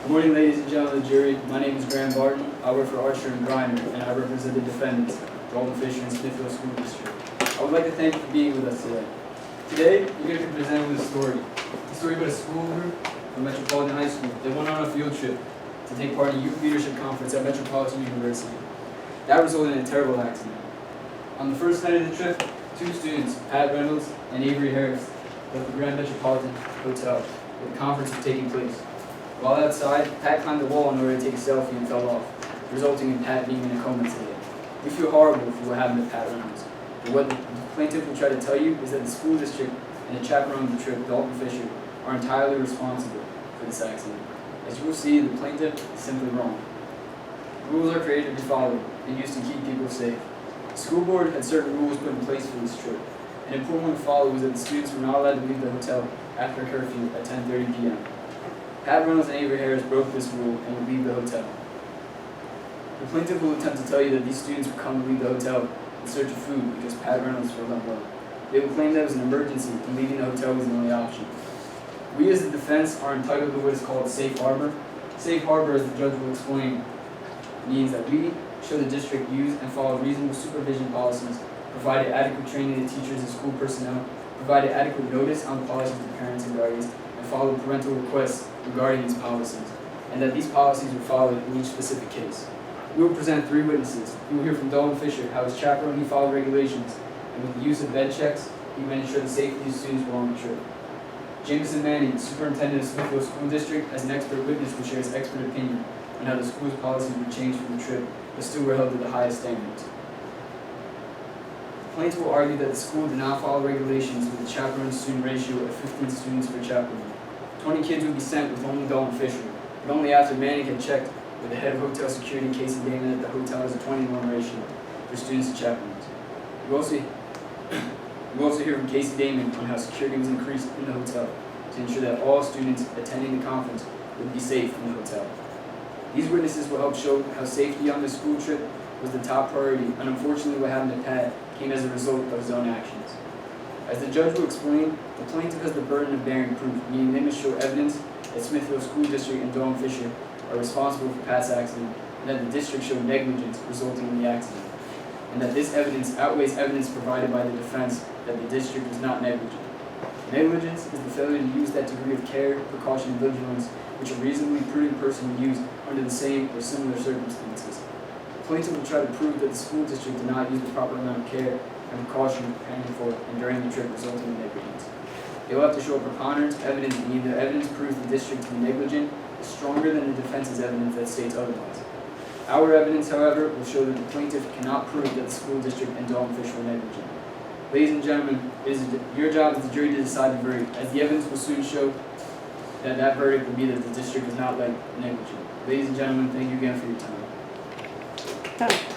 Good morning, ladies and gentlemen of the jury. My name is Graham Barton. I work for Archer and Griner, and I represent the defendants, Dalton Fisher and Smithfield School District. I would like to thank you for being with us today. Today, you're going to be presented with a story. A story about a school group from Metropolitan High School. They went on a field trip to take part in a youth leadership conference at Metropolitan University. That resulted in a terrible accident. On the first night of the trip, two students, Pat Reynolds and Avery Harris, left the Grand Metropolitan Hotel where the conference was taking place. While outside, Pat climbed the wall in order to take a selfie and fell off, resulting in Pat being in a coma today. We feel horrible for what happened to Pat Reynolds. But what the plaintiff will try to tell you is that the school district and the chaperone of the trip, Dalton Fisher, are entirely responsible for this accident. As you will see, the plaintiff is simply wrong. Rules are created to be followed and used to keep people safe. The school board had certain rules put in place for this trip. An important one to follow was that the students were not allowed to leave the hotel after curfew at 10:30 p.m. Pat Reynolds and Avery Harris broke this rule and would leave the hotel. The plaintiff will attempt to tell you that these students would come to leave the hotel in search of food because Pat Reynolds felt unwell. They will claim that it was an emergency and leaving the hotel was the only option. We as the defense are entitled to what is called safe harbor. Safe harbor, as the judge will explain, means that we show the district use and follow reasonable supervision policies, provided adequate training to teachers and school personnel, provided adequate notice on the policies to parents and guardians, and follow parental requests regarding these policies, and that these policies were followed in each specific case. We will present three witnesses. You will hear from Dalton Fisher, how as chaperone he followed regulations, and with the use of bed checks, he made sure the safety of students while on the trip. Jameson Manning, superintendent of Smithfield School District, as an expert witness will share his expert opinion on how the school's policies were changed from the trip, but still were held to the highest standards. The plaintiff will argue that the school did not follow regulations with a chaperone-student ratio of 15 students per chaperone. 20 kids would be sent with only Dalton Fisher, but only after Manning had checked with the head of hotel security, Casey Damon, that the hotel has a 20-to-1 ratio for students to chaperones. You also hear from Casey Damon on how security was increased in the hotel to ensure that all students attending the conference would be safe in the hotel. These witnesses will help show how safety on the school trip was the top priority, and unfortunately what happened to Pat came as a result of his own actions. As the judge will explain, the plaintiff has the burden of bearing proof, meaning they must show evidence that Smithfield School District and Dalton Fisher are responsible for Pat's accident, and that the district showed negligence resulting in the accident, and that this evidence outweighs evidence provided by the defense that the district was not negligent. Negligence is the failure to use that degree of care, precaution, and vigilance which a reasonably prudent person would use under the same or similar circumstances. The plaintiff will try to prove that the school district did not use the proper amount of care and precaution preparing for and during the trip, resulting in negligence. They will have to show a preponderance of evidence, meaning their evidence proves the district to be negligent is stronger than the defense's evidence that states otherwise. Our evidence, however, will show that the plaintiff cannot prove that the school district and Dalton Fisher were negligent. Ladies and gentlemen, it is your job as the jury to decide the verdict, as the evidence will soon show that verdict will be that the district is not negligent. Ladies and gentlemen, thank you again for your time.